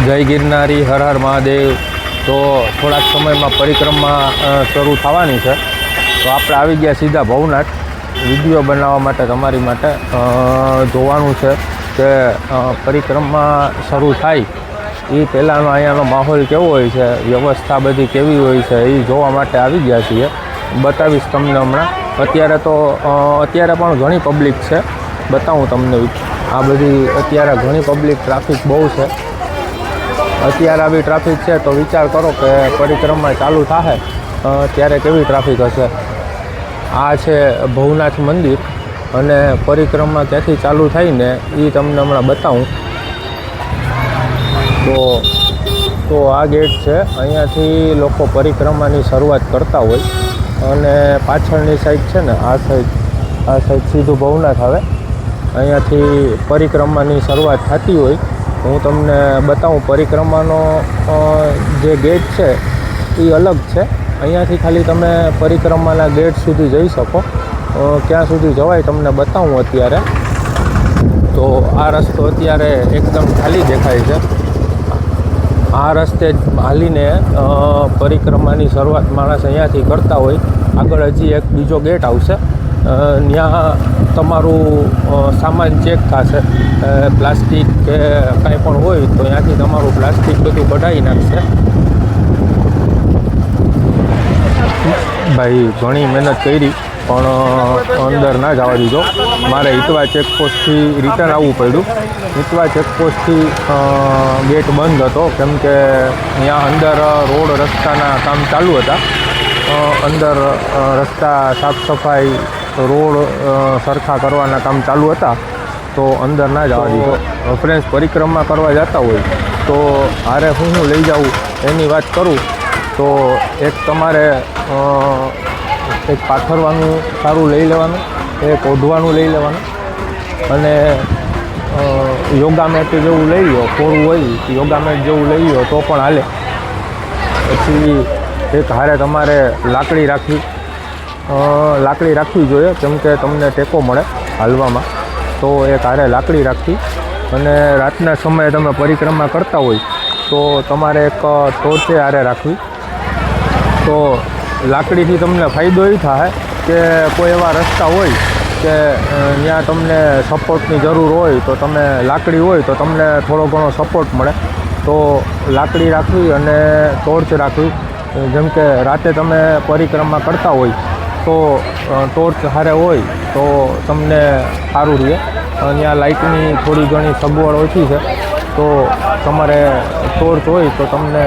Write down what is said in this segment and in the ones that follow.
જય ગિરનારી, હર હર મહાદેવ। તો થોડાક સમયમાં પરિક્રમા શરૂ થવાની છે, તો આપણે આવી ગયા સીધા ભવનાથ વિડીયો બનાવવા માટે તમારી માટે જોવાનું છે કે પરિક્રમા શરૂ થાય એ પહેલાંનો અહીંયાનો માહોલ કેવો હોય છે, વ્યવસ્થા બધી કેવી હોય છે એ જોવા માટે આવી ગયા છીએ। બતાવીશ તમને હમણાં। અત્યારે પણ ઘણી પબ્લિક છે, બતાવું તમને। આ બધી અત્યારે ઘણી પબ્લિક, ટ્રાફિક બહુ છે। અત્યારે આવી ટ્રાફિક છે તો વિચાર કરો કે પરિક્રમા ચાલુ થાય ત્યારે કેવી ટ્રાફિક હશે। આ છે ભવનાથ મંદિર અને પરિક્રમા ક્યાંથી ચાલુ થાય ને એ તમને હમણાં બતાવું। તો આ ગેટ છે, અહીંયાથી લોકો પરિક્રમાની શરૂઆત કરતા હોય અને પાછળની સાઈડ છે ને આ સાઈડ સીધું ભવનાથ આવે। અહીંયાથી પરિક્રમાની શરૂઆત થતી હોય। હું તમને બતાવું। પરિક્રમાનો જે ગેટ છે એ અલગ છે। અહીંયાથી ખાલી તમે પરિક્રમાના ગેટ સુધી જઈ શકો। ક્યાં સુધી જવાય તમને બતાવું અત્યારે। તો આ રસ્તો અત્યારે એકદમ ખાલી દેખાય છે। આ રસ્તે હાલીને પરિક્રમાની શરૂઆત માણસ અહીંયાથી કરતા હોય। આગળ હજી એક બીજો ગેટ આવશે, ત્યાં તમારું સામાન ચેક થશે। પ્લાસ્ટિક કે કાંઈ પણ હોય તો ત્યાંથી તમારું પ્લાસ્ટિક બધું કઢાવી નાખશે। ભાઈ ઘણી મહેનત કરી પણ અંદર ના જવા દીધો। મારે હિતવા ચેકપોસ્ટથી રિટર્ન આવવું પડ્યું। હિતવા ચેકપોસ્ટથી ગેટ બંધ હતો કેમ કે ત્યાં અંદર રોડ રસ્તાના કામ ચાલુ હતા। અંદર રસ્તા સાફ સફાઈ, રોડ સરખા કરવાના કામ ચાલુ હતા, તો અંદર ના જવા દીધો। ફ્રેન્ડ્સ પરિક્રમા કરવા જતા હોય તો હારે હું લઈ જાઉં એની વાત કરું તો એક તમારે એક પાથરવાનું સારું લઈ લેવાનું, એક ઓઢવાનું લઈ લેવાનું અને યોગા મેટ જેવું લઈ લો, કોરું હોય યોગા મેટ જેવું લઈ લો તો પણ હાલે। પછી એક હારે તમારે લાકડી રાખવી જોઈએ કેમ કે તમને ટેકો મળે હાલવામાં। તો એક હારે લાકડી રાખવી અને રાતના સમયે તમે પરિક્રમા કરતા હોય તો તમારે એક ટોર્ચે હારે રાખવી। તો લાકડીથી તમને ફાયદો એ થાય કે કોઈ એવા રસ્તા હોય કે ત્યાં તમને સપોર્ટની જરૂર હોય તો તમે લાકડી હોય તો તમને થોડો ઘણો સપોર્ટ મળે। તો લાકડી રાખવી અને ટોર્ચ રાખવી। જેમ કે રાતે તમે પરિક્રમા કરતા હોય તો ટોર્ચ હારે હોય તો તમને સારું રહે। ત્યાં લાઇટની થોડી ઘણી સગવડ ઓછી છે તો તમારે ટોર્ચ હોય તો તમને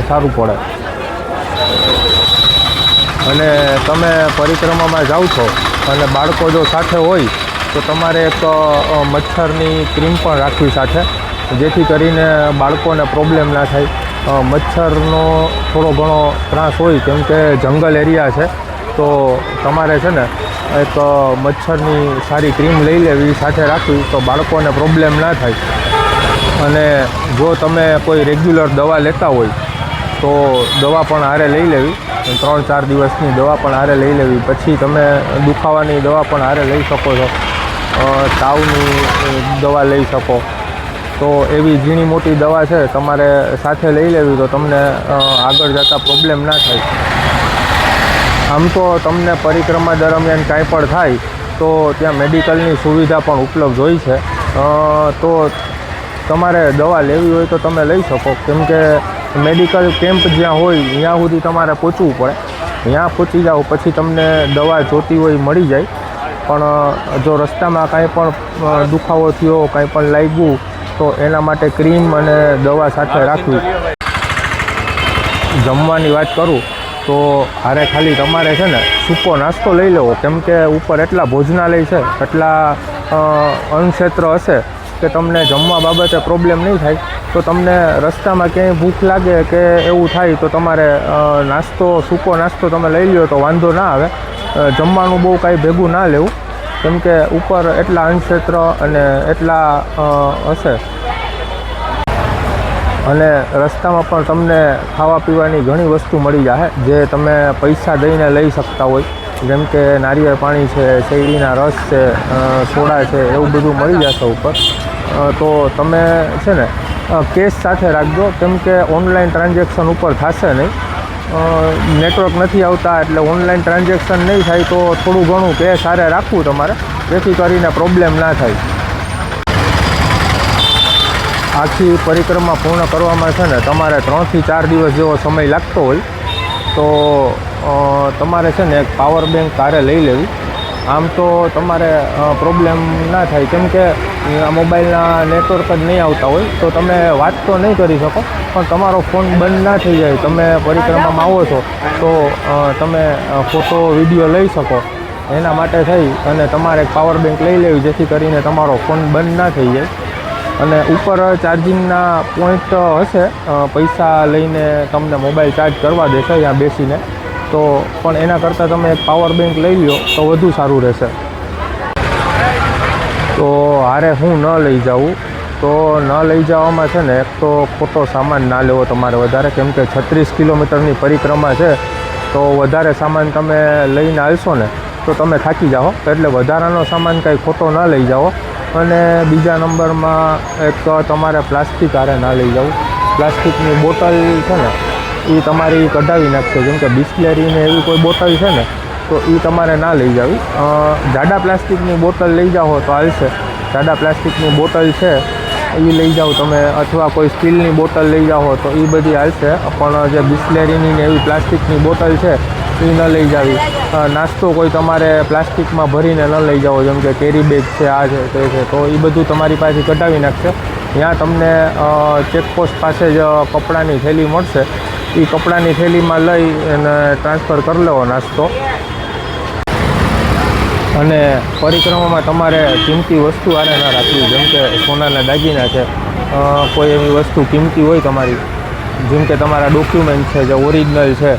સારું પડે। અને તમે પરિક્રમામાં જાઓ છો અને બાળકો જો સાથે હોય તો તમારે એક મચ્છરની ક્રીમ પણ રાખવી સાથે, જેથી કરીને બાળકોને પ્રોબ્લેમ ના થાય। મચ્છરનો થોડો ઘણો ત્રાસ હોય કેમ કે જંગલ એરિયા છે, તો તમારે છે ને એક મચ્છરની સારી ક્રીમ લઈ લેવી, સાથે રાખવી તો બાળકોને પ્રોબ્લેમ ના થાય। અને જો તમે કોઈ રેગ્યુલર દવા લેતા હોય તો દવા પણ હારે લઈ લેવી, 3-4 દિવસની દવા પણ હારે લઈ લેવી। પછી તમે દુખાવાની દવા પણ હારે લઈ શકો છો, તાવની દવા લઈ શકો। તો એવી ઝીણી મોટી દવા છે તમારે સાથે લઈ લેવી તો તમને આગળ જતાં પ્રોબ્લેમ ના થાય। આમ તો તમને પરિક્રમા દરમિયાન કાંઈ પણ થાય તો ત્યાં મેડિકલની સુવિધા પણ ઉપલબ્ધ હોય છે। તો તમારે દવા લેવી હોય તો તમે લઈ શકો કેમ કે મેડિકલ કેમ્પ જ્યાં હોય ત્યાં સુધી તમારે પહોંચવું પડે। ત્યાં પહોંચી જાઓ પછી તમને દવા જોતી હોય મળી જાય। પણ જો રસ્તામાં કાંઈ પણ દુખાવો થયો, કાંઈ પણ લાગ્યું તો એના માટે ક્રીમ અને દવા સાથે રાખવી। જમવાની વાત કરું તો હારે ખાલી તમારે છે ને સૂકો નાસ્તો લઈ લેવો કેમ કે ઉપર એટલા ભોજનાલય છે, એટલા અન્નક્ષેત્ર હશે કે તમને જમવા બાબતે પ્રોબ્લેમ નહીં થાય। તો તમને રસ્તામાં ક્યાંય ભૂખ લાગે કે એવું થાય તો તમારે સૂકો નાસ્તો તમે લઈ લો તો વાંધો ના આવે। જમવાનું બહુ કાંઈ ભેગું ના લેવું કેમ કે ઉપર એટલા અન્નક્ષેત્ર અને એટલા હશે। અને રસ્તામાં પણ તમને ખાવા પીવાની ઘણી વસ્તુ મળી જાય જે તમે પૈસા દઈને લઈ શકતા હોય। જેમ કે નારિયેળ પાણી છે, શેરડીના રસ છે, સોડા છે, એવું બધું મળી જશે ઉપર। તો તમે છે ને કેશ સાથે રાખજો, કેમ કે ઓનલાઈન ટ્રાન્ઝેક્શન ઉપર થશે નહીં. નેટવર્ક નથી આવતા એટલે ઓનલાઈન ટ્રાન્ઝેક્શન નહીં થાય તો થોડું ઘણું કેશ હારે રાખવું તમારે, જેથી કરીને પ્રોબ્લેમ ના થાય. આખી પરિક્રમા પૂર્ણ કરવામાં છે ને તમારે 3 થી 4 દિવસ જેવો સમય લાગતો હોય, તો તમારે છે ને એક પાવર બેંક કારે લઈ લેવી. આમ તો તમારે પ્રોબ્લેમ ના થાય, કેમ કે મોબાઈલના નેટવર્ક જ નહીં આવતા હોય તો તમે વાત તો નહીં કરી શકો, પણ તમારો ફોન બંધ ના થઈ જાય. તમે પરિક્રમામાં આવો છો તો તમે ફોટો વિડીયો લઈ શકો. એના માટે થઈ અને તમારે એક પાવર બેંક લઈ લેવી, જેથી કરીને તમારો ફોન બંધ ના થઈ જાય. અને ઉપર ચાર્જિંગના પોઈન્ટ હશે, પૈસા લઈને તમને મોબાઈલ ચાર્જ કરવા દેશે ત્યાં બેસીને, તો પણ એના કરતાં તમે એક પાવર બેંક લઈ લો તો વધુ સારું રહેશે. તો હારે હું ન લઈ જાઉં, તો ન લઈ જવામાં છે ને એક તો ખોટો સામાન ના લેવો તમારે વધારે, કેમ કે 36 કિલોમીટરની પરિક્રમા છે, તો વધારે સામાન તમે લઈને આવશો ને તો તમે થાકી જાઓ. એટલે વધારાનો સામાન કાંઈ ખોટો ના લઈ જાઓ. અને બીજા નંબરમાં એક તમારે પ્લાસ્ટિક હારે ના લઈ જવું. પ્લાસ્ટિકની બોટલ છે ને એ તમારી કઢાવી નાખશે, જેમ કે બિસ્લેરીને એવી કોઈ બોટલ છે ને તો એ તમારે ના લઈ જવી. જાડા પ્લાસ્ટિકની બોટલ લઈ જાઓ તો હાલશે. જાડા પ્લાસ્ટિકની બોટલ છે એ લઈ જાઓ તમે, અથવા કોઈ સ્ટીલની બોટલ લઈ જાઓ તો એ બધી હાલશે. પણ જે બિસ્લેરીની ને એવી પ્લાસ્ટિકની બોટલ છે એ ન લઈ જાવી. નાસ્તો કોઈ તમારે પ્લાસ્ટિકમાં ભરીને ન લઈ જાઓ, જેમ કે કેરી બેગ છે, આ છે તે છે, તો એ બધું તમારી પાસે કઢાવી નાખશે. ત્યાં તમને ચેકપોસ્ટ પાસે જ કપડાની થેલી મળશે, એ કપડાની થેલીમાં લઈ અને ટ્રાન્સફર કરી લેવો નાસ્તો. અને પરિક્રમામાં તમારે કિંમતી વસ્તુ હારે ન રાખવી, જેમ કે સોનાના દાગીના છે, કોઈ એવી વસ્તુ કિંમતી હોય તમારી, જેમ કે તમારા ડોક્યુમેન્ટ છે જે ઓરિજિનલ છે,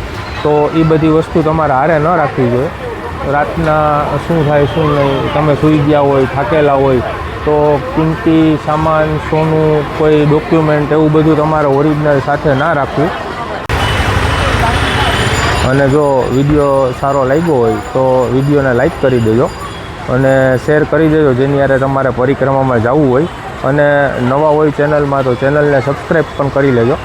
તો એ બધી વસ્તુ તમારે હારે ન રાખવી જોઈએ. રાતના શું થાય શું નહીં, તમે સૂઈ ગયા હોય, થાકેલા હોય, તો કિંમતી સામાન, સોનું, કોઈ ડોક્યુમેન્ટ એવું બધું તમારે ઓરિજિનલ સાથે ના રાખવું. અને જો વિડીયો સારો લાગ્યો હોય તો વિડીયોને લાઈક કરી દેજો અને શેર કરી દેજો, જેની યારે તમારે પરિક્રમામાં જવું હોય. અને નવા હોય ચેનલમાં તો ચેનલને સબસ્ક્રાઈબ પણ કરી લેજો.